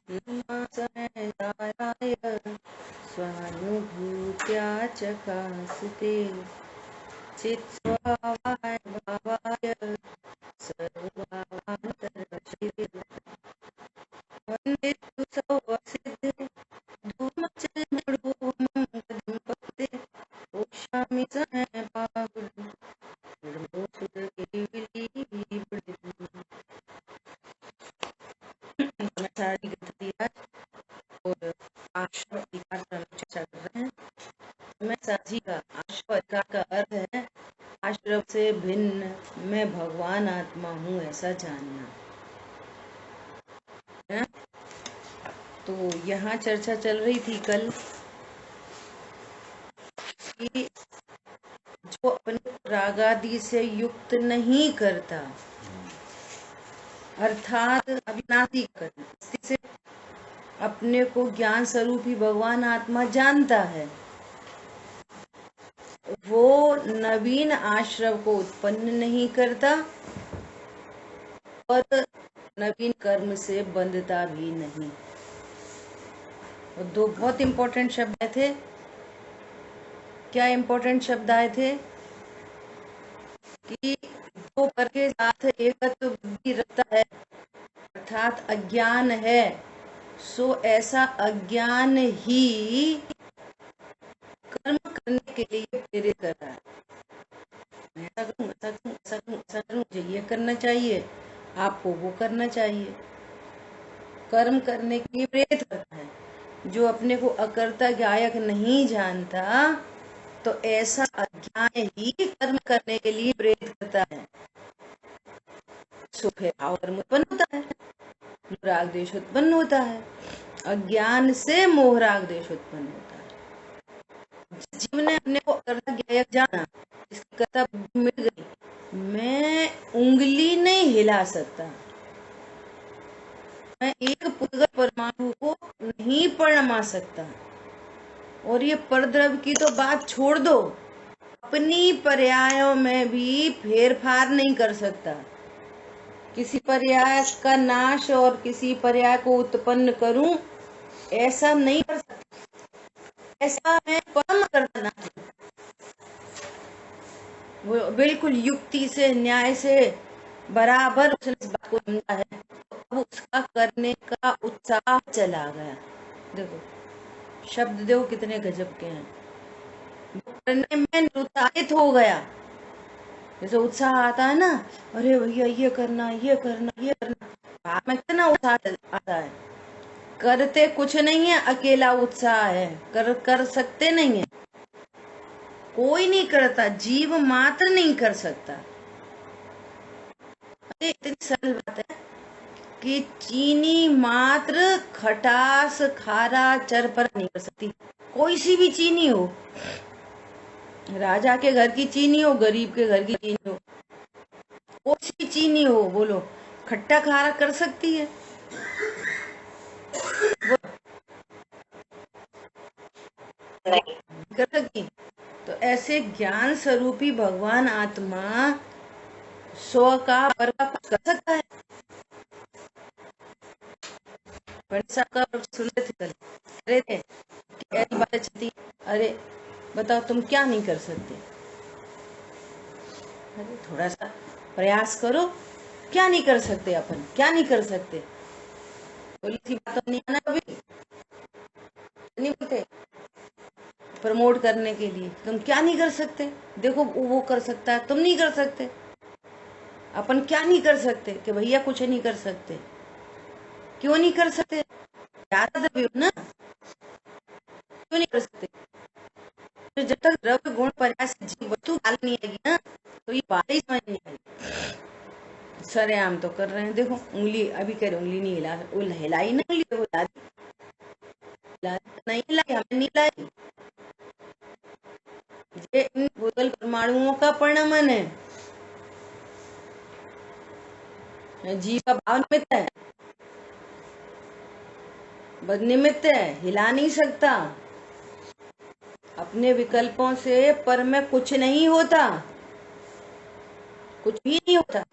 सहजाय स्वानुभूत्या चकास्ते चित्स्वभावाय भावाय सर्वभावान्तरशिवे वन्दितु सौवसिद्धे धूमचन्द्रोमं गदिं ओक्ष्यामि सहपाहुः सारी गतियाँ और आश्रव अधिकार पर चर्चा कर रहे हैं। मैं साझी का आश्रव अधिकार का अर्थ है आश्रव से भिन्न मैं भगवान आत्मा हूँ ऐसा जानना है। तो यहाँ चर्चा चल रही थी कल कि जो अपने रागादि से युक्त नहीं करता अर्थात अविनाशी करना से अपने को ज्ञान स्वरूप ही भगवान आत्मा जानता है, वो नवीन आश्रव को उत्पन्न नहीं करता और नवीन कर्म से बंधता भी नहीं। और दो बहुत इंपॉर्टेंट शब्द आए थे। क्या इंपॉर्टेंट शब्द आए थे कि जो पर के साथ एकत्व बुद्धि रखता है अर्थात अज्ञान है, सो ऐसा अज्ञान ही कर्म करने के लिए प्रेरित कर रहा है। मैं ऐसा करूं, ऐसा करूं, ऐसा करूं, ऐसा करूं, मुझे ये करना चाहिए, आपको वो करना चाहिए। कर्म करने के लिए प्रेरित करता है। जो अपने को अकर्ता ज्ञायक नहीं जानता तो ऐसा अज्ञान ही कर्म करने के लिए प्रेरित करता है। सुख भाव कर्म उत्पन्न होता है, राग द्वेष उत्पन्न होता है, अज्ञान से मोह राग द्वेष उत्पन्न होता है। जिस जीव ने अपने को अकर्ता ज्ञायक जाना, इसकी कर्ता बुद्धि मिट गई, मैं उंगली नहीं हिला सकता, मैं एक पुद्गल परमाणु को नहीं परमा सकता। और ये परद्रव्य की तो बात छोड़ दो, अपनी पर्यायों में भी फेरफार नहीं कर सकता। किसी पर्याय का नाश और किसी पर्याय को उत्पन्न करूं, ऐसा नहीं कर सकता। ऐसा मैं परम करता ना, वो बिल्कुल युक्ति से न्याय से बराबर उसने इस बात को समझा है, अब उसका करने का उत्साह चला गया। देखो शब्द देखो कितने गजब के हैं। करने में निरुत्साहित हो गया। जैसे उत्साह आता है ना, अरे भैया ये करना, ये करना, ये करना, बात में कितना उत्साह आता है। करते कुछ नहीं है, अकेला उत्साह है, कर सकते नहीं है, कोई नहीं करता, जीव मात्र नहीं कर सकता। अरे इतनी सरल बात है कि चीनी मात्र खटास खारा चरपरा नहीं कर सकती। कोई सी भी चीनी हो, राजा के घर की चीनी हो, गरीब के घर की चीनी हो, कोई सी चीनी हो, बोलो खट्टा खारा कर सकती है? नहीं कर सकती। तो ऐसे ज्ञान स्वरूपी भगवान आत्मा स्व का पर का कुछ कर सकता है? पंडित का सुन रहे थे कल, अरे थे ऐसी बातें चलती, अरे बताओ तुम क्या नहीं कर सकते? अरे थोड़ा सा प्रयास करो, क्या नहीं कर सकते अपन, क्या नहीं कर सकते? बोली थी बात नहीं आना कभी नहीं बोलते प्रमोट करने के लिए, तुम क्या नहीं कर सकते? देखो वो कर सकता है, तुम नहीं कर सकते। अपन क्या नहीं कर सकते कि भैया कुछ नहीं कर सकते? क्यों नहीं कर सकते? ज्यादा दबे हो ना, क्यों नहीं कर सकते? तो जब तक द्रव्य गुण प्रयास जीव वस्तु काल नहीं आएगी ना, तो ये बात ही समझ नहीं आएगी। सरेआम तो कर रहे हैं, देखो उंगली अभी कह रहे उंगली नहीं हिला, वो हिलाई ना उंगली, वो नहीं हिलाई, हमें नहीं हिलाई। ये इन भूतल परमाणुओं का परिणमन है, जीव का भाव निमित्त है, बद निमित्त है, हिला नहीं सकता। अपने विकल्पों से पर में कुछ नहीं होता, कुछ भी नहीं होता।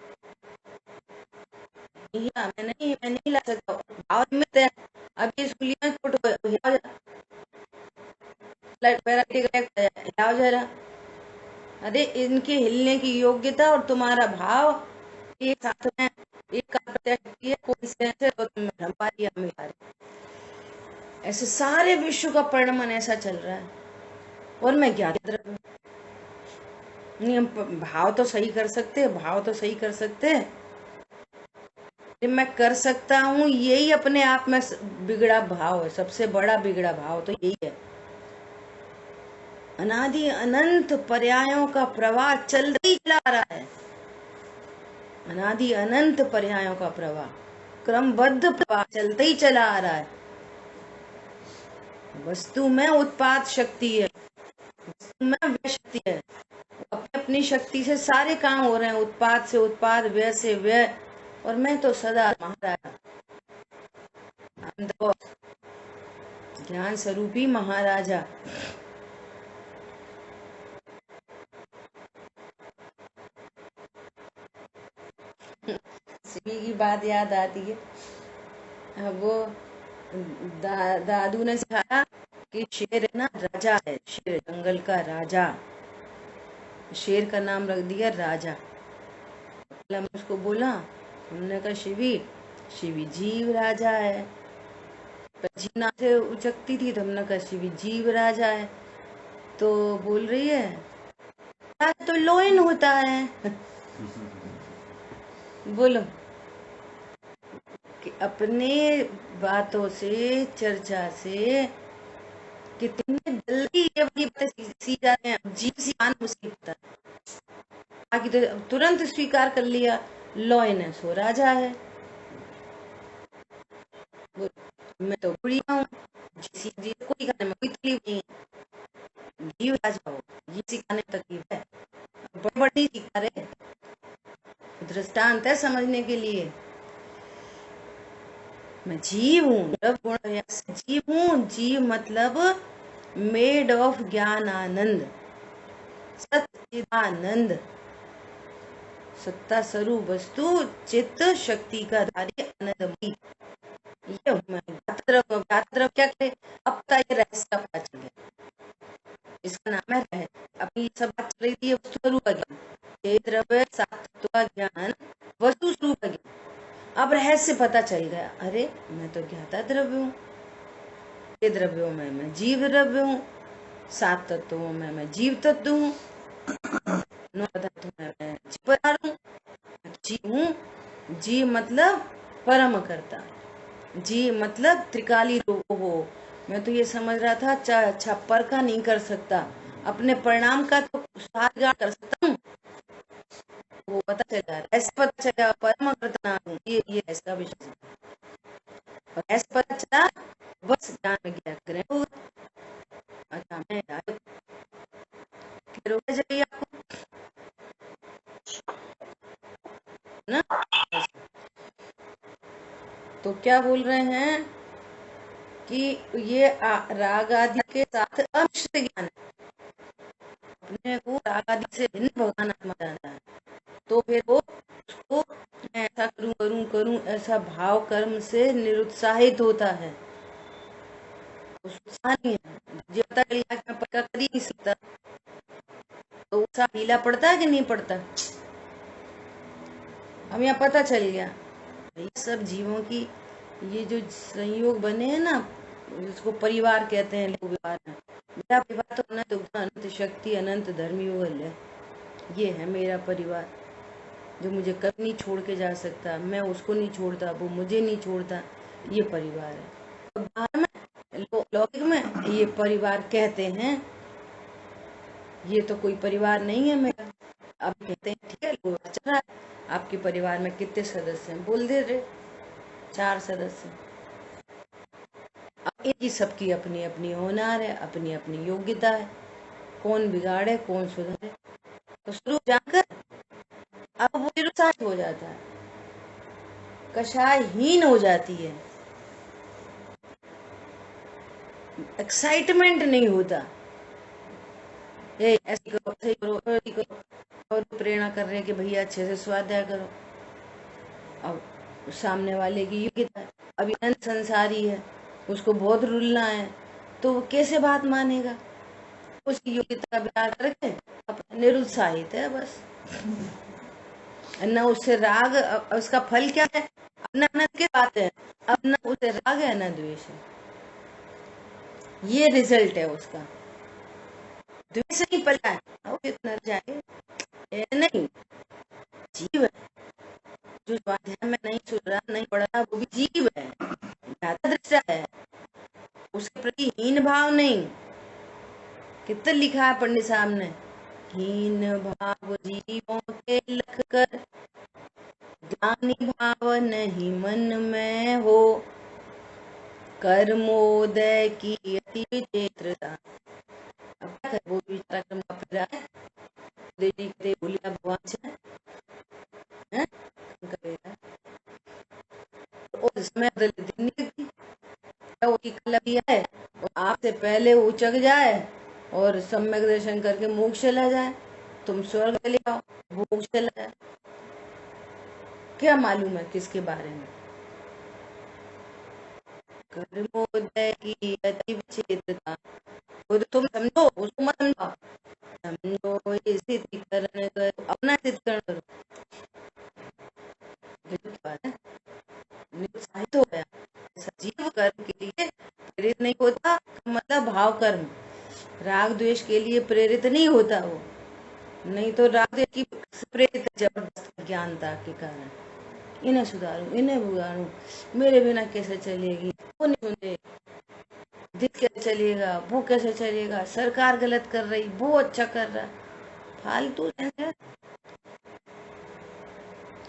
मैं नहीं ला सकता। भाव निमित्त है। अब ये सुलियां छोड़ हिलाओ जरा। अरे इनके हिलने की योग्यता और तुम्हारा भाव एक साथ में एक का प्रत्यक्ष है। कोई से तो तुम भ्रम पा रही, हम आ रहे। ऐसे सारे विश्व का परिणमन ऐसा चल रहा है और मैं ज्ञात द्रव्य नहीं। हम भाव तो सही कर सकते हैं, भाव तो सही कर सकते हैं। मैं कर सकता हूँ, यही अपने आप में बिगड़ा भाव है। सबसे बड़ा बिगड़ा भाव तो यही है। अनादि अनंत पर्यायों का प्रवाह चल ही चला रहा है। अनादि अनंत पर्यायों का प्रवाह, क्रमबद्ध प्रवाह चलते ही चला आ रहा है। वस्तु में उत्पाद शक्ति है, वस्तु में व्यय शक्ति है। अपनी अपनी शक्ति से सारे काम हो रहे हैं, उत्पाद से उत्पाद, व्यय से व्यय। और मैं तो सदा महाराजा, ज्ञान स्वरूपी महाराजा। शिवी की बात याद आती है। वो दादू ने सिखाया कि शेर ना राजा है, शेर जंगल का राजा। शेर का नाम रख दिया राजा। मैं उसको बोला, हमने कहा शिवी जीव राजा है। जीना से उचकती थी तो हमने कहा शिवी जीव राजा है। तो बोल रही है तो लोइन होता है। बोलो कि अपने बातों से, चर्चा से कितनी जल्दी ये वाली बातें सीख जाते हैं। जीव सिखाना मुश्किल होता है, बाकी तो तुरंत स्वीकार कर लिया, लॉइन है सो राजा है। मैं तो बुढ़िया हूँ, कोई खाने में कोई तकलीफ नहीं है। जीव राजा हो, ये सिखाने में तकलीफ है। बड़ी बड़ी सिखा रहे, दृष्टांत है समझने के लिए। मैं जीव हूँ, जीव हूँ। जीव मतलब मेड ऑफ ज्ञान आनंद, सच्चिदानंद, सत्ता स्वरूप वस्तु, चित्त शक्ति का धारी, आनंदमयी। ये ज्ञातद्रव्य क्या करे? अब तक ये रहस्य पता चल गया, इसका नाम है रहस्य। अपनी सब बात चल रही थी वस्तु स्वरूप ज्ञान, द्रव्य सात्व ज्ञान, वस्तु स्वरूप ज्ञान। अब रहस्य पता चल गया, अरे मैं तो ज्ञाता द्रव्य हूँ, ये द्रव्यों में मैं जीव द्रव्य हूँ, 7 तत्वों में मैं जीव तत्व हूँ, 9 तत्वों में मैं जीवरार हूँ। जीव हूँ, जीव मतलब परम कर्ता, जीव मतलब त्रिकाली रूप हो। मैं तो ये समझ रहा था छप्पर का नहीं कर सकता, अपने परिणाम का तो सारगार कर सकता हूँ। वो पता चला, ऐसे पता चला परम कर्ता हूँ, ये ऐसा विषय। और ऐसे पता चला बस ज्ञान में गया करें। अच्छा मैं जाइए आपको ना। तो क्या बोल रहे हैं कि ये राग आदि के साथ अमिश्र ज्ञान है। अपने को राग आदि से भिन्न भगवान आत्मा जानता है, तो फिर वो उसको मैं ऐसा करूं करूं करूं ऐसा भाव कर्म से निरुत्साहित होता है। उत्साह नहीं है, मुझे पता चल गया कि मैं पक्का कर ही नहीं सकता, तो उत्साह ढीला पड़ता है कि नहीं पड़ता? अब यहाँ पता चल गया ये सब जीवों की ये जो संयोग बने हैं ना, जिसको परिवार कहते हैं लोग व्यवहार में। मेरा परिवार तो अनंत गुण, अनंत शक्ति, अनंत धर्म युगल है। ये है मेरा परिवार, जो मुझे कभी नहीं छोड़ के जा सकता, मैं उसको नहीं छोड़ता, वो मुझे नहीं छोड़ता। ये परिवार है। तो बाहर में लौकिक में ये परिवार कहते हैं, ये तो कोई परिवार नहीं है मेरा। अब कहते हैं ठीक है चल रहा है, आपके परिवार में कितने सदस्य हैं? बोल दे रहे 4 सदस्य। अब इनकी सबकी अपनी अपनी होनहार है, अपनी अपनी योग्यता है, कौन बिगाड़े कौन सुधारे। तो स्वरूप जानकर अब वो निरुत्साहित हो जाता है, कषायहीन हो जाती है, एक्साइटमेंट नहीं होता। ऐसे करो, ऐसे करो, ऐसे करो, और प्रेरणा कर रहे हैं कि भैया अच्छे से स्वाध्याय करो। अब उस सामने वाले की योग्यता है। अभी अनंत संसारी है, उसको बहुत रुलना है, तो वो कैसे बात मानेगा? उसकी योग्यता का विचार करके अपना निरुत्साहित है बस। न उससे राग, उसका फल क्या है? अपना आनंद की बात है, अब न उसे राग है न द्वेष है, ये रिजल्ट है उसका। द्वेष नहीं पला है, वो कितना जाए नहीं, जीव है जो स्वाध्याय में नहीं सुन रहा, नहीं पढ़ रहा, वो भी जीव है, ज्यादा दृष्टा है, उसके प्रति हीन भाव नहीं। कितना लिखा है पंडित साहब ने, हीन भाव जीवों के लख कर, ज्ञानी भाव नहीं मन में हो, कर्मोदय की अति विचित्रता। अब क्या करे, वो बेचारा कर्म का फिर रहा है, देवी के बोलिया भगवान से हैं करेगा, और समय दिन निकलती वो की कल भी है, और आपसे पहले वो उचक जाए और सम्यक दर्शन करके मोक्ष चला जाए, तुम स्वर्ग चले जाओ, मोक्ष चला जाए, क्या मालूम है किसके बारे में। कर्मोदय की अति विचित्रता, वो तो तुम समझो, उसको मत समझाओ, समझो स्थिति करण करो, अपना स्थितिकरण करो। बात है, निरुत्साहित हो गया, सजीव कर्म के लिए प्रेरित नहीं होता, मतलब भाव कर्म राग द्वेष के लिए प्रेरित नहीं होता वो, नहीं तो राग द्वेष की प्रेरित जबरदस्त ज्ञानता के कारण। इन्हें सुधारूं, इन्हें बुझारूं, मेरे बिना कैसे चलेगी, वो नहीं सुनते, दिल कैसे चलेगा, वो कैसे चलेगा, सरकार गलत कर रही, वो अच्छा कर रहा, फालतू है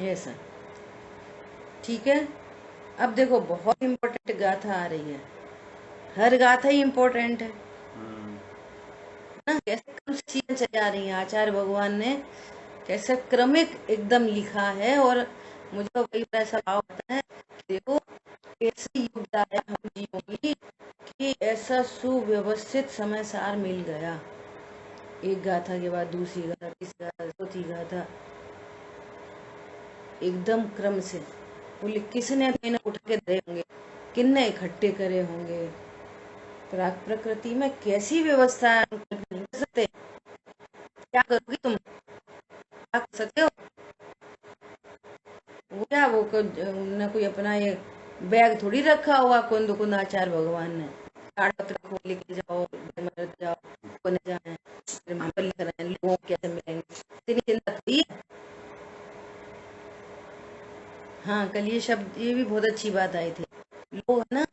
ऐसा। ठीक है, अब देखो बहुत इम्पोर्टेंट गाथा आ रही है, हर गाथा ही इम्पोर्टेंट है ना। कैसे क्रम से चीजें चली आ रही हैं, आचार्य भगवान ने कैसे क्रमिक एकदम लिखा है, और मुझे तो कई बार ऐसा भाव आता है, देखो कैसी युक्ता है हम जीवों की कि ऐसा सुव्यवस्थित समय सार मिल गया, एक गाथा के बाद दूसरी गाथा, तीसरी गाथा, चौथी गाथा, एकदम क्रम से। बोले किसने तो इन्हें उठ के दे होंगे, किन्ने इकट्ठे करे होंगे, प्रकृति में कैसी व्यवस्था है, नहीं कर सकते। क्या करोगी तुम, क्या कर सकते हो? वो क्या, वो न कोई अपना ये बैग थोड़ी रखा हुआ कुंद कुंदाचार्य भगवान ने, पत्र खोल लेके जाओ, जाओ कोने जाए, लिख रहे हैं लोगों कैसे मिलेंगे, इतनी चिंता थोड़ी है। हाँ, कल ये शब्द, ये भी बहुत अच्छी बात आई थी, लोग है ना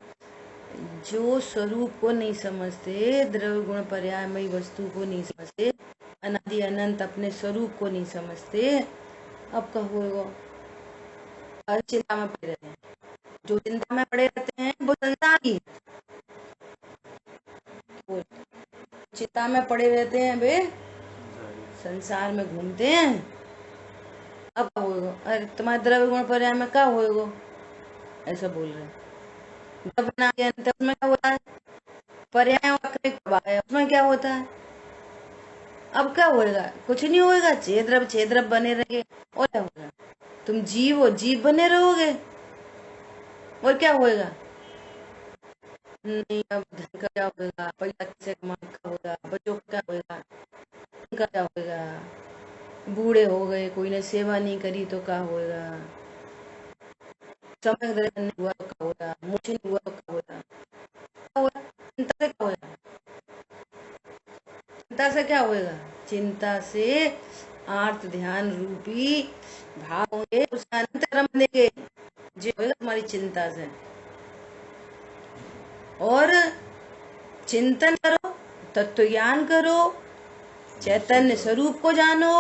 जो स्वरूप को नहीं समझते, द्रव्य गुण पर्यायमयी वस्तु को नहीं समझते, अनादि अनंत अपने स्वरूप को नहीं समझते, अब कहोगे हर चिंता में पड़े रहते हैं, जो चिंता में पड़े रहते हैं वो संसारी, वो चिंता में पड़े रहते हैं वे संसार में घूमते हैं। अब होएगो, अरे तुम्हारे द्रव्य गुण पर्याय में क्या होएगो, ऐसा बोल रहे हैं। जब बना के अंत में क्या होता है, पर्याय उसमें क्या होता है, अब क्या होएगा, कुछ नहीं होएगा, छेद्रब बने रहेंगे, और क्या होगा, तुम जीव हो, जीव बने रहोगे, और क्या होएगा। नहीं, अब धन का क्या होएगा, पैसा किसे कमाने का होगा, बच्चों का क्या होएगा, उनका क्या होएगा, बूढ़े हो गए, कोई ने सेवा नहीं करी तो क्या होएगा, समय दर्शन नहीं हुआ तो क्या होगा, मोक्ष नहीं हुआ तो क्या होगा, चिंता से क्या होगा, चिंता से क्या होएगा, चिंता से आर्त ध्यान रूपी भाव होंगे, उसका अंत क्रम देंगे, जो होगा तुम्हारी चिंता से। और चिंतन करो, तत्व ज्ञान करो, चैतन्य स्वरूप को जानो,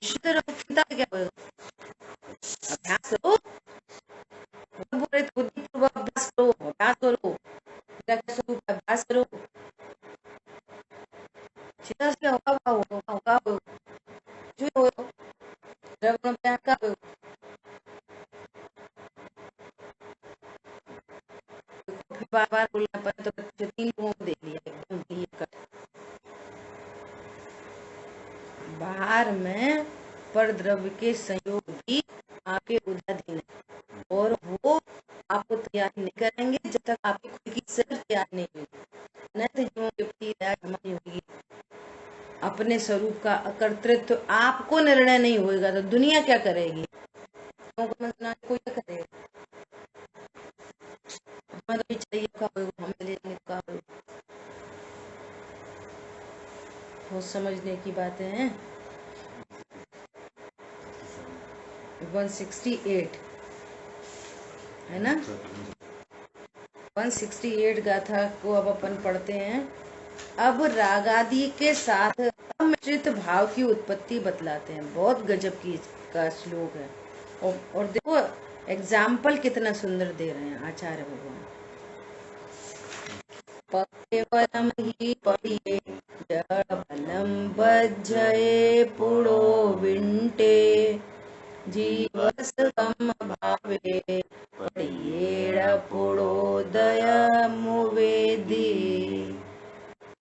चिंता क्या होगा, अभ्यास करो, बुद्धिपूर्वक अभ्यास करो, अभ्यास करो, स्वरूप का अभ्यास करो, चिंता से क्या होगा, जो होगा बार बार बोलना पड़ा तो 3 लोगों को देख लिया एकदम क्लियर कट। बाहर में पर द्रव्य के संयोग भी आपके उदाधीन है, जाएंगे जब तक आपकी खुद की समझ तैयार नहीं हुई। अनंत जीवों के प्रति दया हमारी होगी, अपने स्वरूप का कर्तृत्व आपको निर्णय नहीं होगा तो दुनिया क्या करेगी? कोई क्या करेगा? हमें तो चाहिए हमें ले का बहुत समझने की बातें हैं। 168 है ना, 168 गाथा को अब अपन पढ़ते हैं। अब रागादि के साथ अमिश्रित भाव की उत्पत्ति बतलाते हैं। बहुत गजब की का श्लोक है और देखो एग्जाम्पल कितना सुंदर दे रहे हैं आचार्य भगवान। केवलम ही पढ़िए जड़ बलम बज्जये पुड़ो विंटे जीवसम भावे पढ़िएड़ पुड़ोदय मुवेदी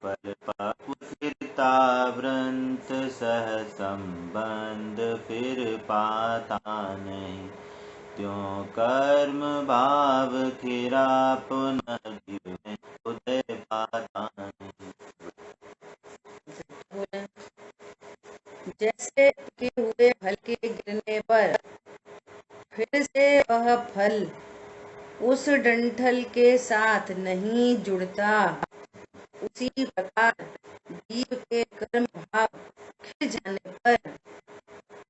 परपाकुसिरता व्रंत सह संबंध फिर पाता नहीं, त्यों कर्म भाव खिरा पुनः जीव उदय पाता नहीं। जैसे के हुए फल के गिरने पर फिर से वह फल उस डंठल के साथ नहीं जुड़ता, उसी प्रकार जीव के कर्म भाव खिल जाने पर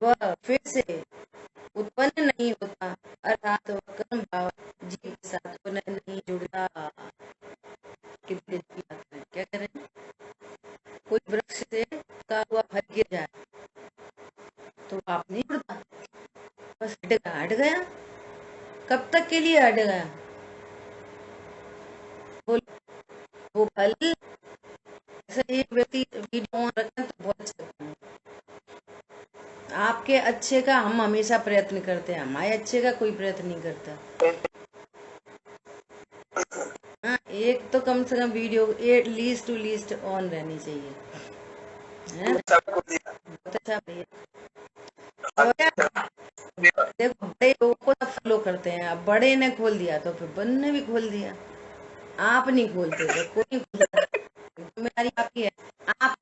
वह फिर से उत्पन्न नहीं होता, अर्थात वह कर्म भाव जीव के साथ पुनः नहीं जुड़ता। कितनी बात है, क्या करें? कोई वृक्ष से का हुआ फल गिर जाए तो आप नहीं जुड़ता, बस हट गया। कब तक के लिए हट गया? वो फल ऐसे एक व्यक्ति वीडियो ऑन रखते हैं तो बहुत अच्छा लगता है। आपके अच्छे का हम हमेशा प्रयत्न करते हैं, हमारे अच्छे का कोई प्रयत्न नहीं करता। हाँ, एक तो कम से कम video least to least on रहनी चाहिए, है? बहुत अच्छा भैया। देखो बड़े लोगों को तो फॉलो करते हैं, अब बड़े ने खोल दिया तो फिर बन ने भी खोल दिया। आप नहीं खोलते तो कोई नहीं खोलता, जिम्मेदारी आपकी है। आप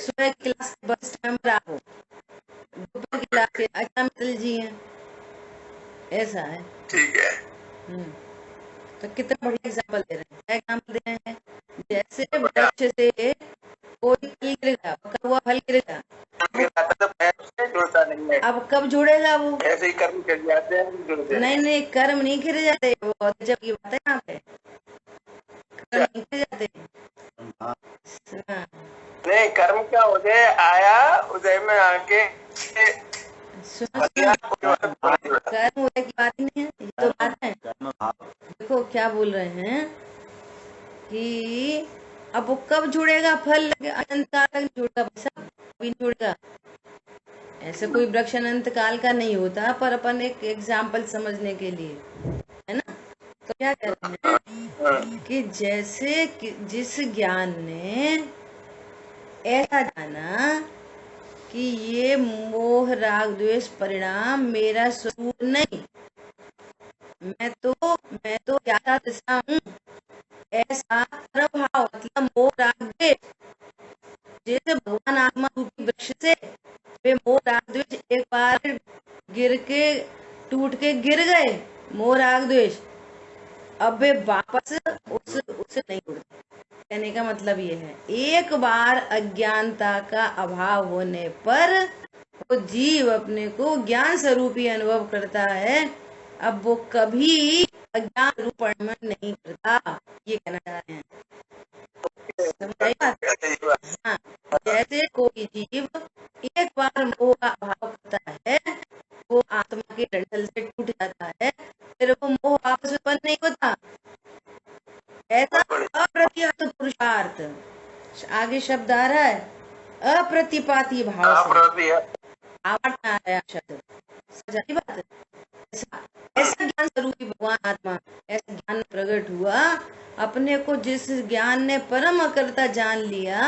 सुबह क्लास बस टाइम पर आप हो, दोपहर की क्लास के अच्छा मित्तल जी हैं, ऐसा है। ठीक है। तो कितना बढ़िया एग्जाम्पल दे रहे हैं। क्या एग्जाम्पल दे रहे हैं? जैसे वृक्ष से कोई फल गिर गया, पका हुआ फल गिर गया, अब कब जुड़ेगा वो? ऐसे ही कर्म गिर जाते हैं। नहीं कर्म नहीं गिर जाते, वो जब की बात है यहाँ पे, कर्म नहीं गिर जाते। नहीं कर्म क्या होते आया उदय में आके कर्म उदय की बात ही नहीं है, ये तो बात है। देखो क्या बोल रहे हैं कि अब वो कब जुड़ेगा फल, अनंत काल तक जुड़ेगा, अभी नहीं जुड़ेगा। ऐसे कोई वृक्ष अनंत काल का नहीं होता, पर अपन एक एग्जाम्पल समझने के लिए, है ना। तो क्या कह रहे हैं कि जैसे जिस ज्ञान ने ऐसा जाना कि ये मोह राग द्वेष परिणाम मेरा स्वरूप नहीं, मैं तो ज्ञाता दशा हूँ, ऐसा प्रभाव मतलब मोह राग द्वेष, जैसे भगवान आत्मा रूपी वृक्ष से वे मोह राग द्वेष एक बार गिर के टूट के गिर गए, मोह राग द्वेष, अब वे वापस उससे नहीं उड़ते। कहने का मतलब ये है, एक बार अज्ञानता का अभाव होने पर वो जीव अपने को ज्ञान स्वरूपी अनुभव करता है, अब वो कभी अज्ञान रूप में नहीं करता, ये कहना चाह रहे हैं। समझ आई बात? हाँ, जैसे कोई जीव एक बार मोह का अभाव करता है, वो आत्मा के डंठल से टूट जाता है, फिर वो मोह वापस उत्पन्न नहीं होता। ऐसा अप्रतिहत पुरुषार्थ, आगे शब्द आ रहा है अप्रतिपाती भाव से, आवाज आ रहा है शब्द, समझ बात? ऐसा ज्ञान स्वरूपी भगवान आत्मा ऐसा ज्ञान प्रकट हुआ, अपने को जिस ज्ञान ने परम कर्ता जान लिया,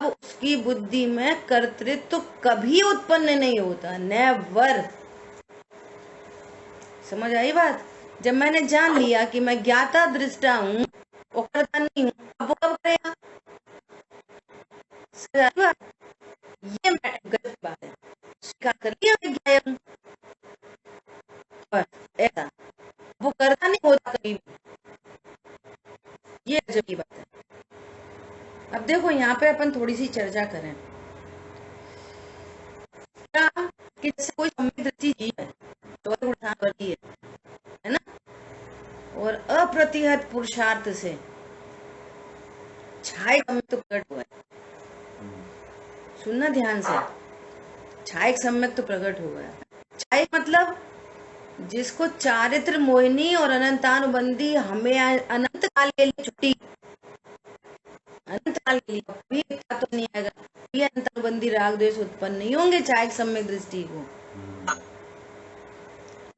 अब उसकी बुद्धि में कर्तृत्व तो कभी उत्पन्न नहीं होता, नेवर। समझ आई बात? जब मैंने जान लिया कि मैं ज्ञाता दृष्टा हूँ और करता नहीं हूँ, अब वो कब करेगा? ये मैं गलत बात है। स्वीकार कर लिया मैं ज्ञाता हूँ, बस ऐसा वो करता नहीं होता कभी भी। ये अजब की बात है। अब देखो यहाँ पे अपन थोड़ी सी चर्चा करें क्या कि जैसे कोई सम्यक दृष्टि जीव है, चौथे गुण वर्ती है ना, और अप्रतिहत पुरुषार्थ से छाया सम्यक तो प्रकट हुआ है। सुनना ध्यान से, छाया सम्यक तो प्रकट हुआ है। छाया मतलब जिसको चारित्र मोहिनी और अनंतानुबंधी हमें अनंत काल के लिए छुट्टी, अनंत काल के लिए कभी तो नहीं आएगा, ये अनंतानुबंधी राग द्वेष उत्पन्न नहीं होंगे छाया सम्यक दृष्टि को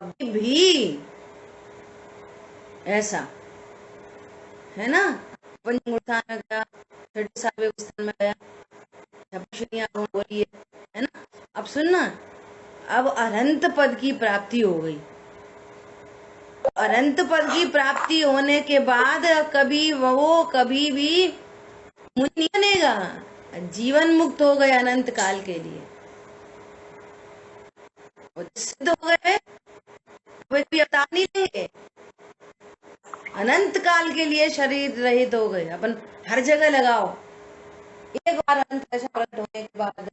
कभी भी। ऐसा है ना, पंचम स्थान में गया, छठे सातवें स्थान में गया, हो रही है ना। अब सुनना, अब अनंत पद की प्राप्ति हो गई। अनंत पद की प्राप्ति होने के बाद कभी वो कभी भी मुझे नहीं बनेगा, जीवन मुक्त हो गए अनंत काल के लिए, और सिद्ध हो गए, भी अवतार नहीं लेंगे, अनंत काल के लिए शरीर रहित हो गए। अपन हर जगह लगाओ, एक बार अनंत ऐसा प्रकट होने के बाद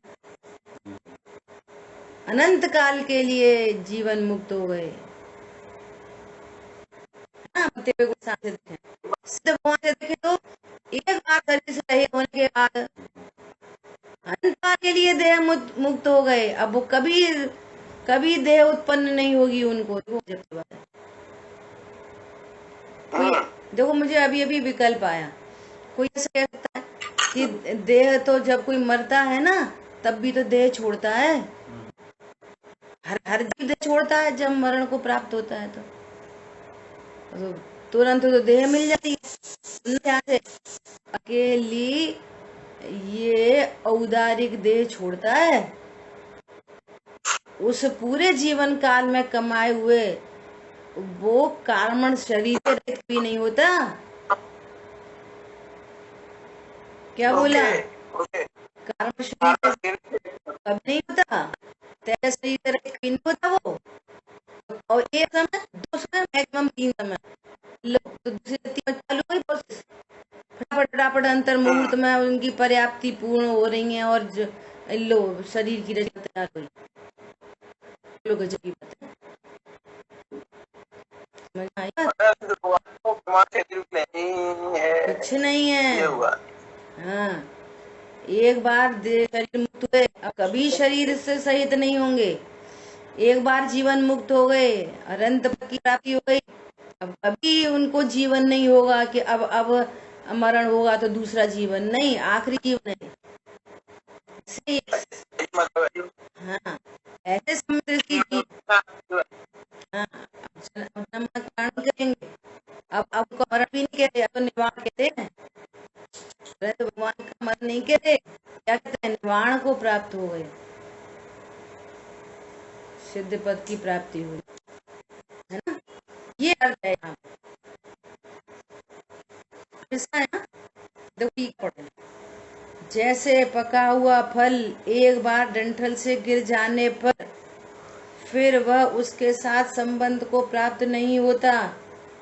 अनंत काल के लिए जीवन मुक्त हो गए। सिद्ध भगवान से देखें तो एक बार शरीर से रहित होने के बाद अनंत काल के लिए देह मुक्त हो गए। अब वो कभी कभी देह उत्पन्न नहीं होगी उनको। कोई देखो, मुझे अभी अभी विकल्प आया, कोई ऐसा कह सकता है कि देह तो जब कोई मरता है ना तब भी तो देह छोड़ता है, हर जीव देह छोड़ता है जब मरण को प्राप्त होता है तो तुरंत तो देह मिल जाती है। ध्यान से, अकेली ये औदारिक देह छोड़ता है, उस पूरे जीवन काल में कमाए हुए वो कर्मण शरीर रहित भी नहीं होता। क्या बोला? कर्म शरीर कब नहीं होता, तेरे शरीर रहित भी नहीं होता वो। और एक समय, दो समय, मैक्सिमम 3 समय, लो तो दूसरी चालू हुई प्रोसेस, फटाफट अंतर मुहूर्त में उनकी पर्याप्ति पूर्ण हो रही है और लो शरीर की रचना तैयार हुई। लोग गजब की बात है, कुछ नहीं है। हाँ, एक बार शरीर मुक्त हुए, अब कभी शरीर से सहित नहीं होंगे। एक बार जीवन मुक्त हो गए, अनंत की प्राप्ति हो गई, अब कभी उनको जीवन नहीं होगा कि अब मरण होगा तो दूसरा जीवन नहीं, आखिरी जीवन है। हाँ, ऐसे समुद्र की हाँ, करेंगे। अब मरण भी नहीं कहते, अब तो निर्वाण कहते हैं। तो भगवान का मरण नहीं कहते, क्या कहते हैं? निर्वाण को प्राप्त हो गए, सिद्ध पद की प्राप्ति हुई, है ना। ये अर्थ है यहाँ है ना। देखो, जैसे पका हुआ फल एक बार डंठल से गिर जाने पर फिर वह उसके साथ संबंध को प्राप्त नहीं होता,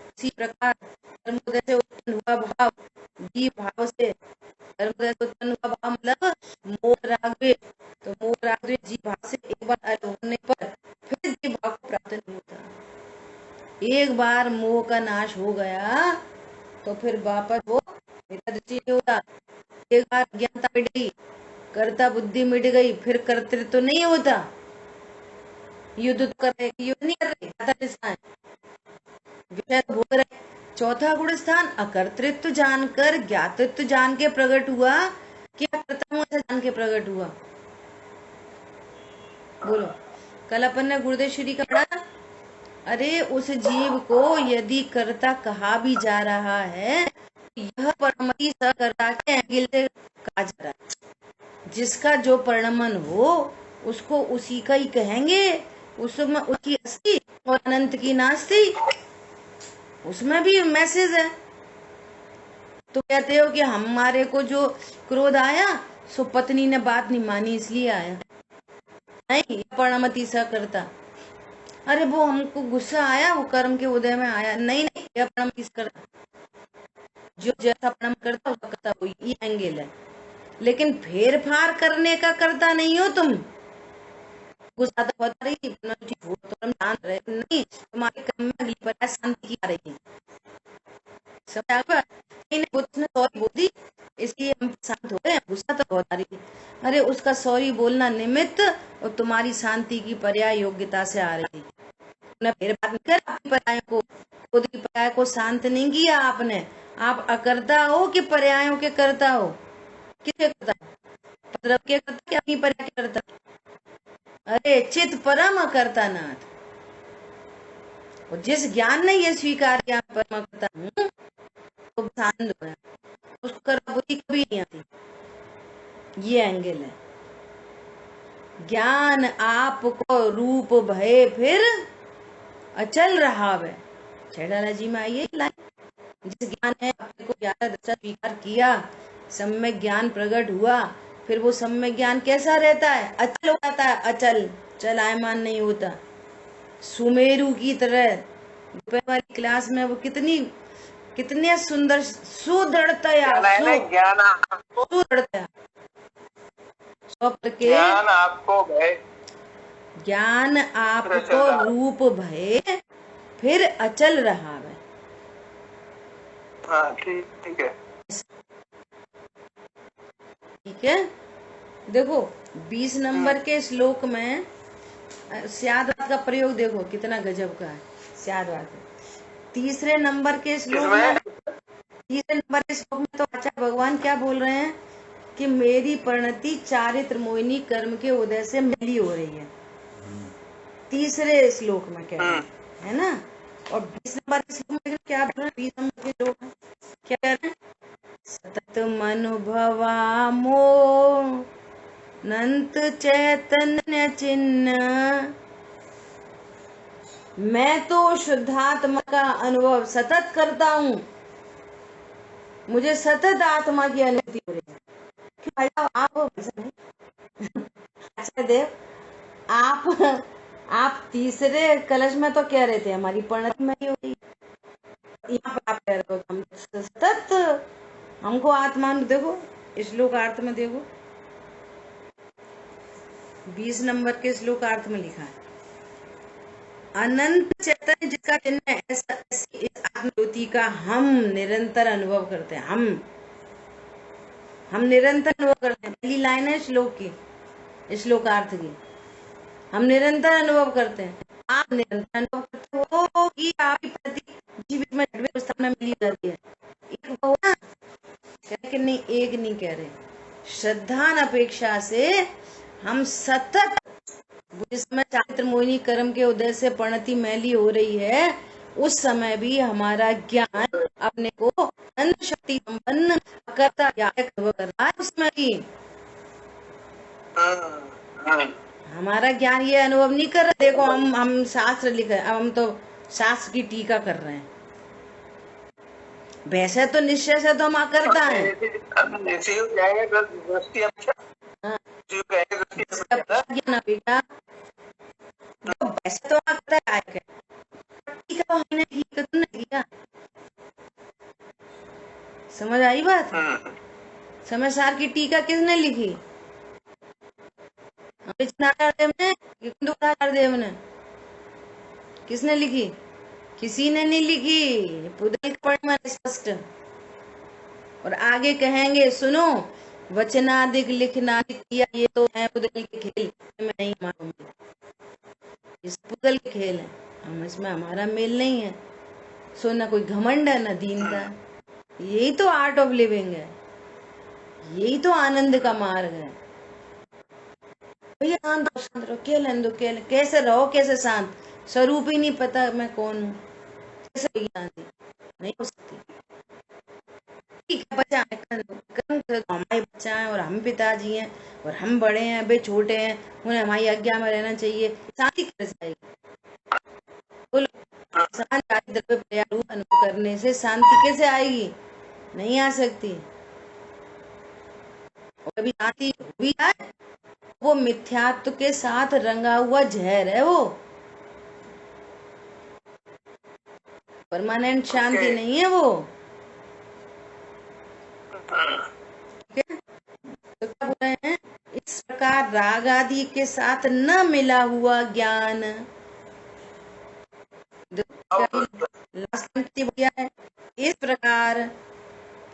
इसी प्रकार कर्मोदय से उत्पन्न हुआ भाव जीव भाव से, कर्मोदय से उत्पन्न हुआ भाव मतलब मोह राग, तो मोह राग जीव भाव से एक बार अलग होने पर फिर जीव भाव को प्राप्त नहीं होता। एक बार मोह का नाश हो गया तो फिर वापस वो दृष्टि नहीं होता। एक बार ज्ञानता मिट गई, कर्ता बुद्धि मिट गई, फिर कर्तृत्व तो नहीं होता। युद्ध तो कर रहे, युद्ध नहीं कर रहे, विषय भोग रहे। चौथा गुण स्थान अकर्तृत्व जानकर, ज्ञातृत्व जान के प्रकट हुआ, क्या करता हूँ ऐसा जान के प्रकट हुआ। बोलो, कल अपन ने गुरुदेव श्री का पढ़ा, अरे उस जीव को यदि कर्ता कहा भी जा रहा है, यह परमति सकर्ता के एंगल से कहा जा रहा है। जिसका जो परिणमन हो उसको उसी का ही कहेंगे, उसमें उसकी अस्थि और अनंत की नास्ति। उसमें भी मैसेज है। तो कहते हो कि हमारे को जो क्रोध आया सो पत्नी ने बात नहीं मानी इसलिए आया, नहीं परिणमति सा करता। अरे वो हमको गुस्सा आया, वो कर्म के उदय में आया, नहीं नहीं यह परिणमति से करता, जो जैसा परिणाम करता उसका करता, वो ये एंगल है। लेकिन फेर फार करने का करता नहीं हो तुम। गुस्सा तो होता रही थी, तो हम जान रहे नहीं, तुम्हारे कर्म में अगली पर शांति की आ रही है। समझ आ गया? नहीं नहीं उसने सॉरी बोल दी इसलिए हम शांत हो गए, गुस्सा तो बहुत आ रही थी। अरे उसका सॉरी बोलना निमित्त और तुम्हारी शांति की पर्याय योग्यता से आ रही थी। तुमने फिर बात नहीं कर अपनी पर्याय को, खुद की पर्याय को शांत नहीं किया आपने। आप अकर्ता हो कि पर्यायों के करता हो? किसके करता? पद्रव के करता कि अपनी पर्याय के करता? अरे चित परम अकर्ता नाथ। और जिस ज्ञान ने ये स्वीकार किया परम अकर्ता हूँ तो शांत हो, उसको कर बुद्धि कभी नहीं आती। ये एंगल है। ज्ञान आपको रूप भय फिर अचल रहा है। छैडाला जी में आइए लाइन। जिस ज्ञान है अपने को ज्ञान दशा स्वीकार किया, सम्यक ज्ञान प्रकट हुआ, फिर वो सम्यक ज्ञान कैसा रहता है? अचल हो जाता है, अचल, चलायमान नहीं होता। सुमेरु की तरह दोपहर वाली क्लास में वो कितने सुंदर सुदृढ़तया सुदृढ़तया के ज्ञान आपको भय, ज्ञान आपको रूप भय फिर अचल रहा है। हाँ ठीक है, ठीक है। देखो 20 नंबर के श्लोक में स्यादवाद का प्रयोग देखो कितना गजब का है। स्यादवाद तीसरे नंबर के श्लोक में तो आचार्य भगवान क्या बोल रहे हैं कि मेरी परिणति चारित्र मोहिनी कर्म के उदय से मिली हो रही है। तीसरे श्लोक में कह रहे हैं, है ना। और 20 नंबर के श्लोक में क्या बोल रहे हैं? 20 नंबर के श्लोक में क्या कह रहे हैं? सतत अनुभवा मो नंत चैतन्य चिन्ह। मैं तो शुद्धात्मा का अनुभव सतत करता हूँ, मुझे सतत आत्मा की अनुभूति हो रही है। क्यों भाई आप अच्छा देव आप तीसरे कलश में तो कह रहे थे हमारी परिणति में ही हो रही है, यहाँ पर आप कह रहे हो हम सतत हमको आत्मा देखो श्लोकार्थ में देखो 20 नंबर के श्लोकार्थ में लिखा है अनंत चैतन्य जिसका चिन्ह है, ऐसा इस आत्मज्योति का हम निरंतर अनुभव करते हैं। हम निरंतर अनुभव करते हैं। पहली लाइन है श्लोक की, श्लोकार्थ की, हम निरंतर अनुभव करते हैं। आप निरंतर अनुभव करते हो कि आपकी प्रति जीवित में स्थापना मिली जाती है। एक हो ना कि नहीं, एक नहीं कह रहे। श्रद्धान अपेक्षा से हम सतत जिस समय चारित्र मोहिनी कर्म के उदय से परिणति मैली हो रही है, उस समय भी हमारा ज्ञान अपने को अनंत शक्ति संपन्न करता कर रहा है। उसमें भी हमारा ज्ञान ये अनुभव नहीं कर रहा। देखो हम शास्त्र लिख रहे हैं, अब हम तो शास्त्र की टीका कर रहे हैं। वैसे तो निश्चय से तो हम करता है। वैसे तो करता है, हमने ठीक तो नहीं किया। समझ आई बात? समय सार की टीका किसने लिखी? नारायण देव ने। किसने लिखी? किसी ने नहीं लिखी। पुदल पढ़ स्पष्ट। और आगे कहेंगे सुनो, वचनादिक लिखनादिक किया ये तो है पुदल के खेल, मैं नहीं मानूंगी। इस पुदल के खेल है, हम इसमें हमारा मेल नहीं है। सो ना कोई घमंड है ना दीनता। यही तो आर्ट ऑफ लिविंग है, यही तो आनंद का मार्ग है। भैया शांत रहो, कैसे रहो, कैसे शांत? स्वरूप ही नहीं पता मैं कौन हूँ, कैसे शांति नहीं हो सकती। ठीक है, बच्चा हमारे बच्चा है और हम पिताजी हैं और हम बड़े हैं, वे छोटे हैं, उन्हें हमारी आज्ञा में रहना चाहिए। शांति कैसे जाएगी? बोलो। द्रव्य शांति कैसे आएगी? नहीं आ सकती। और कभी शांति हो भी जाए, वो मिथ्यात्व के साथ रंगा हुआ जहर है, वो परमानेंट शांति नहीं है वो। ठीक है? तो क्या बोल रहे हैं? इस प्रकार राग आदि के साथ न मिला हुआ ज्ञान, लास्ट क्या है? इस प्रकार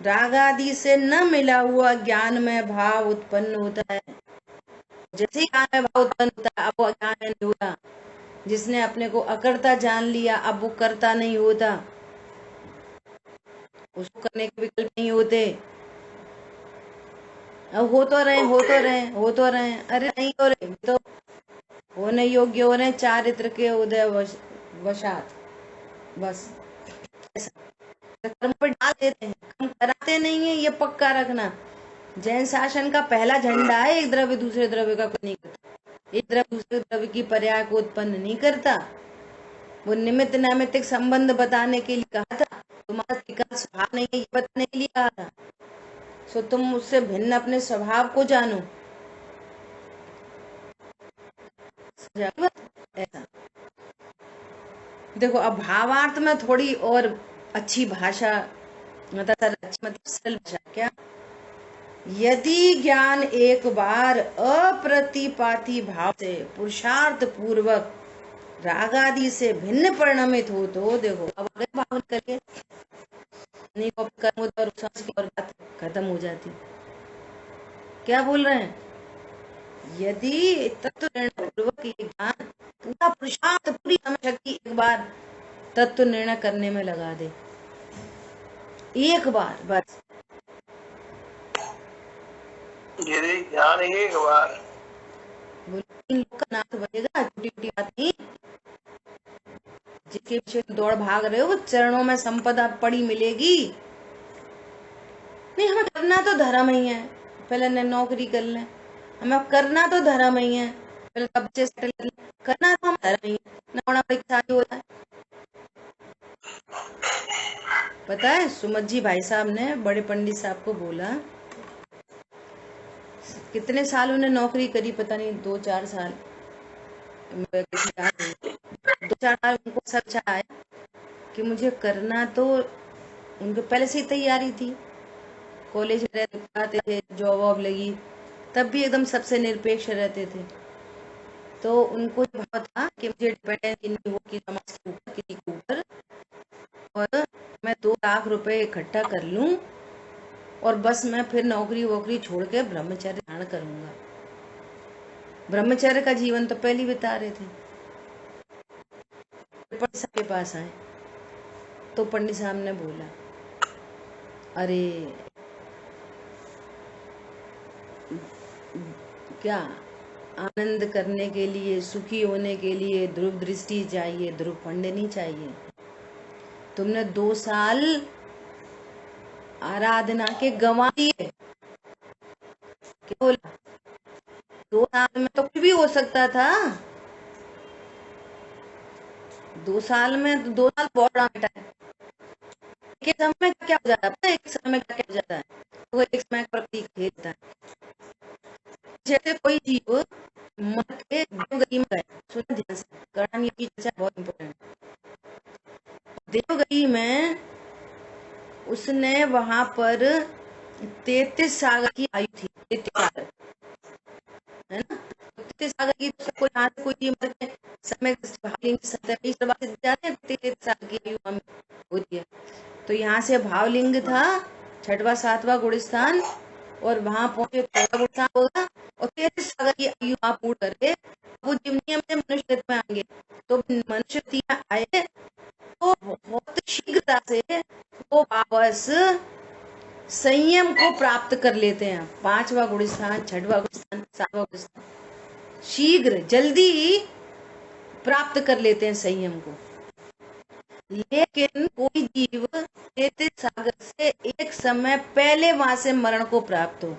राग आदि से न मिला हुआ ज्ञान में भाव उत्पन्न होता है। जैसे ही ज्ञान में भाव उत्पन्न होता है, अब वो अज्ञान में नहीं होता। जिसने अपने को अकर्ता जान लिया, अब वो कर्ता नहीं होता, उसको करने के विकल्प नहीं होते। अब हो तो रहे, अरे नहीं हो रहे तो होने योग्य हो रहे, चारित्र के उदय वशात, बस ऐसा कर्म पर डाल देते हैं, हम कराते नहीं है, ये पक्का रखना। जैन शासन का पहला झंडा है, एक द्रव्य दूसरे द्रव्य का कुछ नहीं करता, एक द्रव्य दूसरे द्रव्य की पर्याय को उत्पन्न नहीं करता। वो निमित्त नैमित्तिक संबंध बताने के लिए कहा था, तुम्हारा विकल्प स्वभाव नहीं है ये बताने के लिए कहा था। सो तुम उससे भिन्न अपने स्वभाव को जानो। ऐसा देखो, अब भावार्थ में थोड़ी और अच्छी भाषा, मतलब सरल भाषा। क्या? यदि ज्ञान एक बार अप्रतिपाती भाव से पुरुषार्थ पूर्वक राग आदि से भिन्न परिणमित हो तो देखो, अब अगर भावना करके नहीं को कर्म होता और बात खत्म हो जाती। क्या बोल रहे हैं? यदि तत्व निर्णय पूर्वक ये ज्ञान पूरा पुरुषार्थ, पूरी शक्ति एक बार तत्व निर्णय करने में लगा दे, एक बार बस, यदि ज्ञान एक बार, इन लोग का नाथ बनेगा, छोटी छोटी बात नहीं। जिसके पीछे दौड़ भाग रहे हो, वो चरणों में संपदा पड़ी मिलेगी। नहीं, हमें करना तो धर्म ही है, पहले ने नौकरी कर लें, हमें करना तो धर्म ही है, पहले बच्चे सेटल कर लें, करना तो हम धर्म ही है। न होना शादी होता है। पता है, सुमत जी भाई साहब ने बड़े पंडित साहब को बोला, कितने साल उन्हें नौकरी करी पता नहीं, 2-4 साल, 2-4 साल उनको सब आया कि मुझे करना, तो उनको पहले से ही तैयारी थी, कॉलेज में रहते थे, जॉब वॉब लगी, तब भी एकदम सबसे निरपेक्ष रहते थे। तो उनको भाव था कि मुझे डिपेंडेंट नहीं हो कि समाज के ऊपर, किसी के ऊपर, और मैं 2 लाख रुपए इकट्ठा कर लूं और बस मैं फिर नौकरी वोकरी छोड़ के ब्रह्मचर्य धारण करूंगा। ब्रह्मचर्य का जीवन तो पहले बिता रहे थे। पंडित साहब के पास आए तो पंडित साहब ने बोला, अरे क्या आनंद करने के लिए, सुखी होने के लिए ध्रुव दृष्टि चाहिए, ध्रुव फंड नहीं चाहिए। तुमने 2 साल आराधना के गंवा दिए। क्या बोला? 2 साल में तो कुछ भी हो सकता था। 2 साल में, 2 साल बहुत बड़ा बेटा है। एक समय क्या हो जाता है, एक समय क्या हो जाता है, तो एक समय प्रतीक खेलता है। जैसे कोई जीव मर के देवगति में गए, सुना ध्यान से, कारण ये चर्चा बहुत इम्पोर्टेंट। देवगति में उसने वहां पर 33 साल की आयु थी, 33 साल, है ना? 33 साल की, कोई हाथ कोई जीव मर के समय 27 जाते हैं, 33 साल की आयु हम होती है। तो यहाँ से भावलिंग था 6वां 7वां गुणस्थान, और वहां पहुंचे 13वां गुणस्थान होगा, और 33 साल की आयु वहां पूर्ण करके वो जीवनीय में मनुष्य में आएंगे। तो मनुष्य आए तो बहुत शीघ्रता से वो वापस संयम को प्राप्त कर लेते हैं। 5वां गुणस्थान, 6वां गुणस्थान, 7वां गुणस्थान, शीघ्र जल्दी प्राप्त कर लेते हैं संयम को। लेकिन कोई जीव 33 सागर से एक समय पहले वहां से मरण को प्राप्त हो,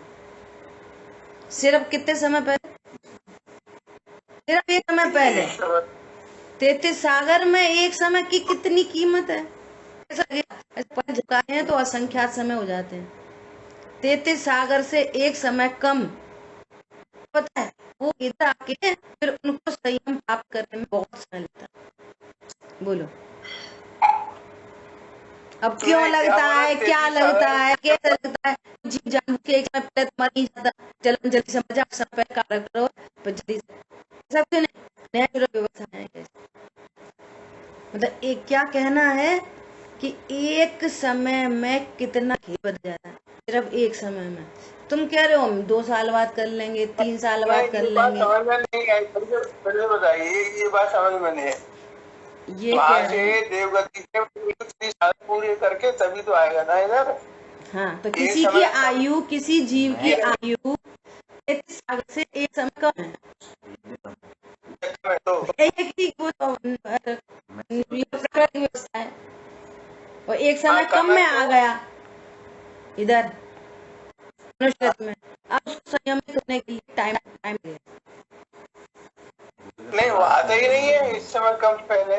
सिर्फ कितने समय पहले? सिर्फ एक समय पहले। 33 सागर में एक समय की कितनी कीमत है, पर झुकाए हैं तो असंख्यात समय हो जाते हैं। 33 सागर से एक समय कम, पता है वो इधर आके फिर उनको संयम प्राप्त करने में बहुत समय लगता है। बोलो अब क्यों नहीं, लगता बोला, है, क्या 33 लगता सागर है, कैसे लगता है? जीव जान के एक समय पहले तो मर नहीं जाता, चलो जल्दी से मजा समय कार्य करो पर जल्दी से, सब क्यों नहीं नेचुरल व्यवस्था है कैसे? मतलब एक क्या कहना है कि एक समय में कितना खेल बदल जाता है, सिर्फ एक समय में। तुम कह रहे हो हम 2 साल बाद कर लेंगे, 3 साल बाद कर ये बात लेंगे, समझ में नहीं आई, फिर बताइए, ये बात समझ में नहीं है। ये वहां कह से रहे हैं। देवगति से 30 साल पूरे करके तभी तो आएगा ना इधर। हाँ तो एक किसी की समय आयु, किसी जीव की मैं आयु 33 साल से एक समय कम है। में तो एक ही वो तो ये प्रकृति व्यवस्था है, और एक समय कम में आ गया इधर मनुष्य में, अब उसको संयमित होने के लिए टाइम टाइम नहीं, वो आता ही नहीं है इस समय कम पहले।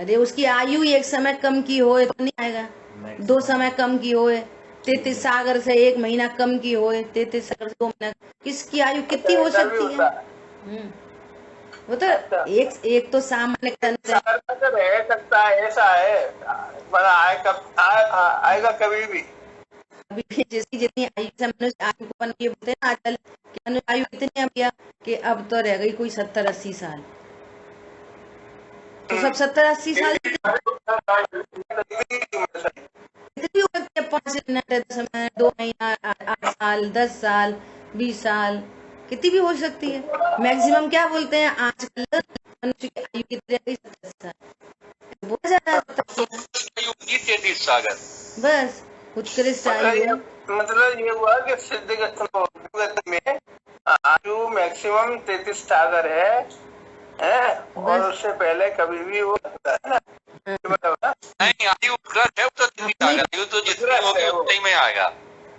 अरे उसकी आयु एक समय कम की होए तो नहीं आएगा, 2 समय कम की होए, 33 सागर से 1 महीना कम की होए, 33 सागर से 2 महीना, किसकी आयु कितनी हो ऐसा भी सकती है? होता है। वो तो अच्छा, एक तो सामान्य कथन है। सागर में तो रह सकता है, ऐसा है, बड़ा आएगा कभी भी। अभी भी जिसकी जितनी आयु से मनुष्य आयु को ये बोलते हैं ना आजकल कि मनुष्य आयु कितनी अब गया कि अब तो रह गई कोई 70-80 साल, तो सब 70-80 साल कितनी हो सकती है? 5 मिनट, 10 मिनट, 2 महीना, 8 साल, 10 साल, 20 साल, कितनी भी हो सकती है। मैक्सिमम क्या बोलते हैं आजकल मनुष्य की आयु कितनी रह गई? 70 साल बोला जाता है। 33 सागर बस उत्कृष्ट आयु। मतलब ये हुआ कि सिद्धगति में आयु मैक्सिमम 33 सागर है, और बस उससे पहले कभी भी वो होता है ना। नहीं, आयु उत्कृष्ट है, तो 33 अपनी सागर आयु तो जितनी होगी उतनी में आएगा।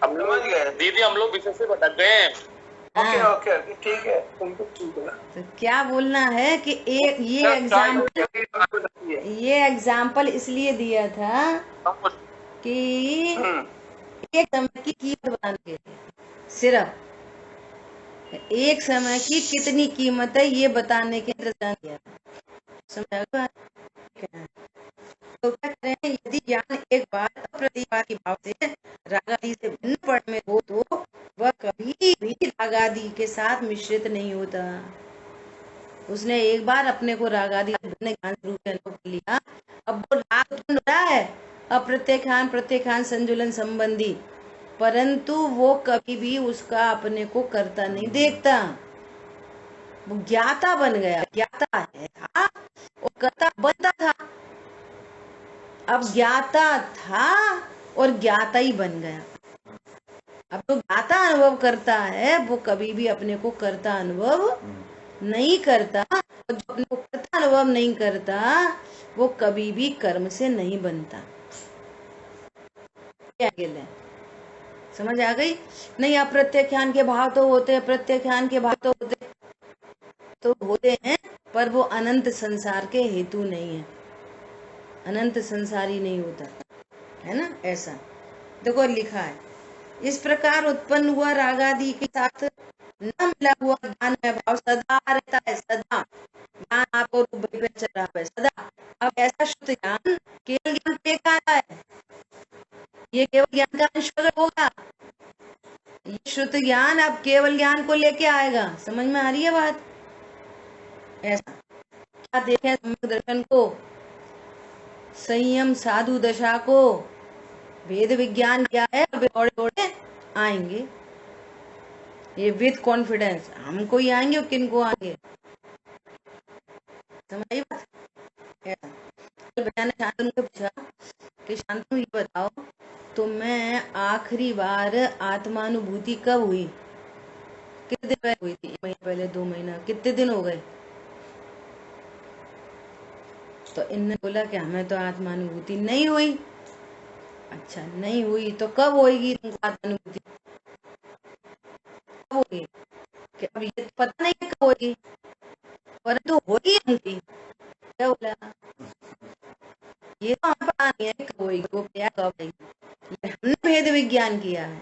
अब समझ गए दीदी, हम लोग विषय से भटक गए हैं। ओके हाँ, ओके ओके, ठीक है, तुमको ठीक है। तो क्या बोलना है कि एक ये एग्जाम्पल इसलिए दिया था कि एक समय की कीमत बताने के लिए, सिर्फ एक समय की कितनी कीमत है ये बताने के लिए दृष्टांत दिया था। समझ आया? तो क्या कह रहे हैं, यदि ज्ञान एक बार अप्रतिवादी भाव से रागादि से भिन्न पड़ में हो तो वह कभी भी रागादि के साथ मिश्रित नहीं होता। उसने एक बार अपने को रागादि भिन्न ज्ञान रूप में अनुभव कर लिया, अब वो राग ढूंढ रहा है प्रत्येखान संजुलन संबंधी, परंतु वो कभी भी उसका अपने को करता नहीं देखता। वो ज्ञाता बन गया, ज्ञाता है था और कर्ता बनता था, अब ज्ञाता था और ज्ञाता ही बन गया। अब तो ज्ञाता अनुभव करता है वो कभी भी अपने को कर्ता अनुभव नहीं करता, और जो अपने को कर्ता अनुभव नहीं करता वो कभी भी कर्म से नहीं बनता। क्या गेल है? समझ आ गई? नहीं, अप्रत्यख्यान के भाव तो होते हैं, प्रत्यख्यान के भाव तो होते हैं, पर वो अनंत संसार के हेतु नहीं है, अनंत संसारी नहीं होता है ना। ऐसा देखो लिखा है, इस प्रकार उत्पन्न हुआ रागादि के साथ न मिला हुआ ज्ञान में भाव सदा रहता है, सदा ज्ञान आपको रूप पे चल रहा है सदा। अब ऐसा शुद्ध ज्ञान केवल ज्ञान लेकर आता है, ये केवल ज्ञान का अंश अगर होगा, ये शुद्ध ज्ञान अब केवल ज्ञान को लेके आएगा। समझ में आ रही है बात? ऐसा क्या देखें सम्यक दर्शन को, संयम साधु दशा को, वेद विज्ञान क्या है, थोड़े थोड़े आएंगे, ये विद कॉन्फिडेंस हमको ही आएंगे और किनको आएंगे। समझ बात? कल भैया ने शांतनु से पूछा कि शांतनु ये बताओ तो मैं आखिरी बार आत्मानुभूति कब हुई, कितने दिन पहले हुई थी? 1 महीना पहले, 2 महीना, कितने दिन हो गए? तो इनने बोला कि हमें तो आत्मानुभूति नहीं हुई। अच्छा नहीं हुई तो कब होगी तुमको आत्मानुभूति? कब होगी? कि अब ये तो पता नहीं कब होगी, परंतु होगी होगी। क्या बोला? ये तो हम पता नहीं है कब होगी, ये हमने भेद विज्ञान किया है,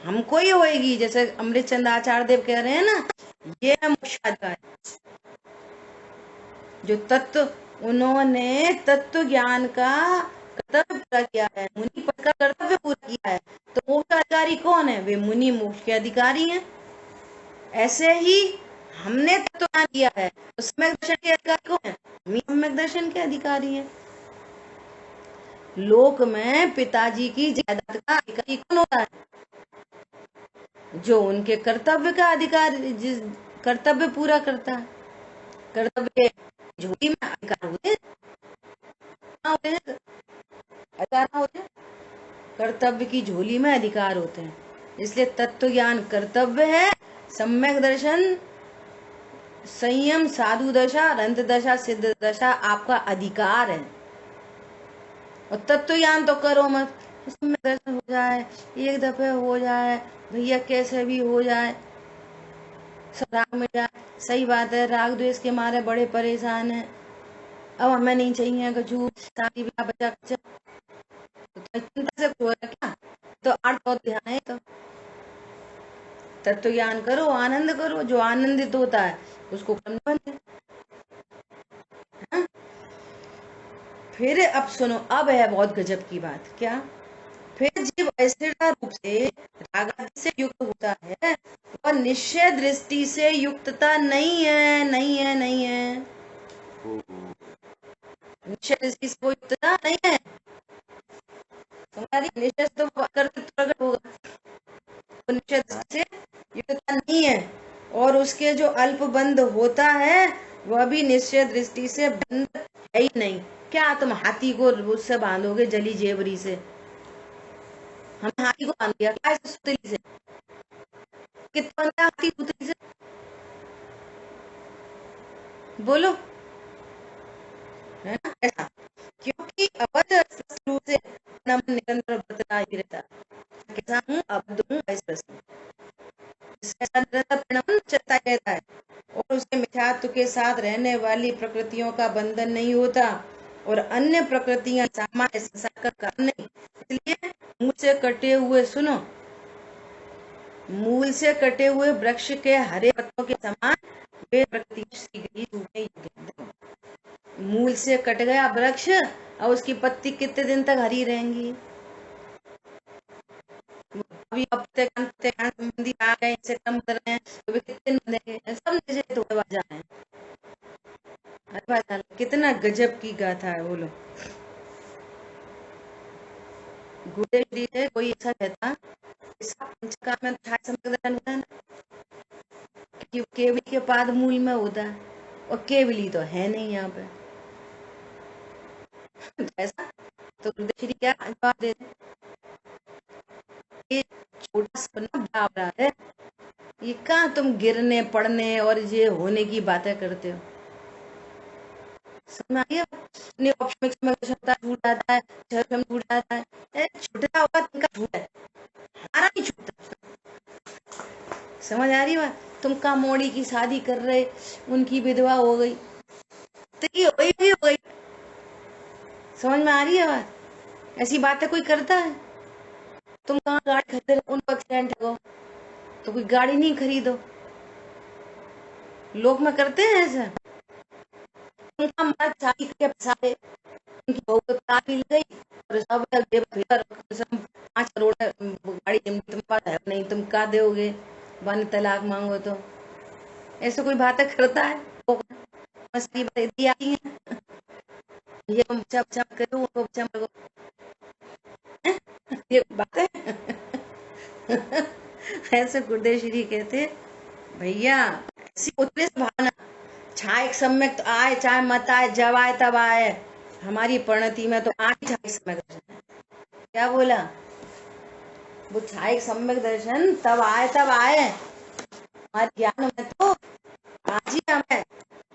हमको ही होएगी। जैसे अमृत चंद आचार्य देव कह रहे हैं ना, ये है मोक्षाधिकार। जो तत्व उन्होंने तत्व ज्ञान का कर्तव्य पूरा किया है, मुनि पद का कर्तव्य पूरा किया है, तो मोक्ष का अधिकारी कौन है? वे मुनि मोक्ष के अधिकारी हैं। ऐसे ही हमने तत्व ज्ञान किया है, तो सम्यक दर्शन के अधिकारी कौन है? हम ही सम्यक दर्शन के अधिकारी हैं। लोक में पिताजी की जायदाद का अधिकारी कौन होता है? जो उनके कर्तव्य का अधिकार, जिस कर्तव्य पूरा करता है। कर्तव्य झोली में अधिकार होते हैं, अधिकार होते हैं, कर्तव्य की झोली में अधिकार होते हैं। इसलिए तत्व ज्ञान कर्तव्य है, सम्यक दर्शन, संयम, साधु दशा, रंत दशा, सिद्ध दशा आपका अधिकार है। और तत्व ज्ञान तो करो मत, सम्यक दर्शन हो जाए, एक दफे हो जाए भैया, कैसे भी हो जाए, सब राग में जाए। सही बात है, राग द्वेष के मारे बड़े परेशान है। अब हमें नहीं चाहिए कुछ शादी ब्याह बच्चा कुछ, तो चिंता से हो रहा क्या? तो आठ बहुत ध्यान है। तो तत्व ज्ञान करो, आनंद करो, जो आनंदित होता है उसको कर्म बनते। हाँ? फिर अब सुनो, अब है बहुत गजब की बात। क्या? फिर जीव ऐसा रूप से रागादि से युक्त होता है, वह निश्चय दृष्टि से युक्तता नहीं है, नहीं है, नहीं है। निश्चय दृष्टि से कोई युक्तता नहीं है। तुम्हारी निश्चय तो कर्तव्य प्रकट होगा, तो निश्चय दृष्टि से युक्तता नहीं है। और उसके जो अल्प बंध होता है वह भी निश्चय दृष्टि से बंध है ही नहीं। क्या तुम हाथी को उससे बांधोगे जली जेवरी से? हमने हाथी को बांध दिया क्या सुतली से? कितना बंधा हाथी सुतली से? बोलो, है ना? ऐसा क्योंकि अवध रूप से मन निरंतर बदलता ही रहता। कैसा हूँ? अवध हूँ, ऐसा निरंतर परिणाम चलता रहता है, और उसके मिथ्यात्व के साथ रहने वाली प्रकृतियों का बंधन नहीं होता, और अन्य प्रकृतियां सामान्य संसार का कारण नहीं। इसलिए मूल से कटे हुए, सुनो, मूल से कटे हुए वृक्ष के हरे पत्तों के समान वे प्रकृति मूल से कट गया वृक्ष, और उसकी पत्ती कितने दिन तक हरी रहेंगी? अभी संबंधी आ गए, इनसे कम कर रहे हैं, तो वे कितने दिन बनेंगे? सब नीचे तो जा रहे हैं। कितना गजब की गाथा है, बोलो। गुडेश्वरी है, कोई ऐसा कहता पंचकाम में संबंधन होता है ना, कि केवली के पाद मूल में होता है, और केवली तो है नहीं यहाँ पे। तो ऐसा तो गुडेश्वरी क्या जवाब दे रहे? ये छोटा सपना बड़ा बड़ा है, ये कहाँ तुम गिरने पड़ने और ये होने की बातें करते हो? समझ में छूट जाता है, छूट जाता है, छूटता होगा तुमका छूटा है, हमारा नहीं छूटता। समझ आ रही बात? तुम का मोड़ी की शादी कर रहे, उनकी विधवा हो गई, तो ये हो गई। समझ में आ रही है बात? ऐसी बातें कोई करता है? तुम कहाँ गाड़ी खरीदे, उनको एक्सीडेंट हो तो कोई गाड़ी नहीं खरीदो, लोग में करते हैं ऐसा। उनका मर्द शादी करके फंसा दे, उनकी बहू को कार मिल गई, और सब 5 करोड़ गाड़ी तुम्हारे पास है नहीं, तुम का दोगे? बन तलाक मांगो तो ऐसे कोई बातें करता है? मस्ती दी आती है, ये बच्चा बच्चा करो, उनको बच्चा मरो, ये बात है। ऐसे गुरुदेव कहते, भैया ऐसी उतने भावना, छाए सम्यक तो आए चाहे मत आए, जब आए तब आए, हमारी परिणति में तो आज छाए सम्यक दर्शन। क्या बोला? वो छाए सम्यक दर्शन तब आए, हमारे ज्ञान में तो आज ही हमें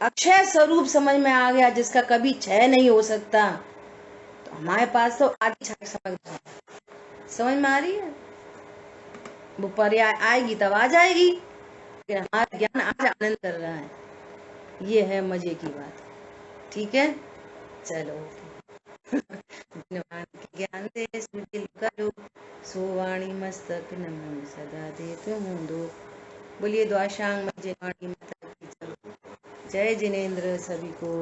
अक्षय स्वरूप समझ में आ गया, जिसका कभी क्षय नहीं हो सकता। तो हमारे पास तो आज ही छाए सम्यक दर्शन समझ में आ रही है। वो पर्याय आएगी तब आ जाएगी, कि हमारा ज्ञान आज आनंद कर रहा है। ये है मजे की बात। ठीक है, चलो। दीनवान के ज्ञान दे सुजिल करो, सोवाणी मस्तक नमो सदा दे तुम दो। बोलिए द्वाशांग मंजिल वाणी माता की जय। जय जिनेन्द्र सभी को।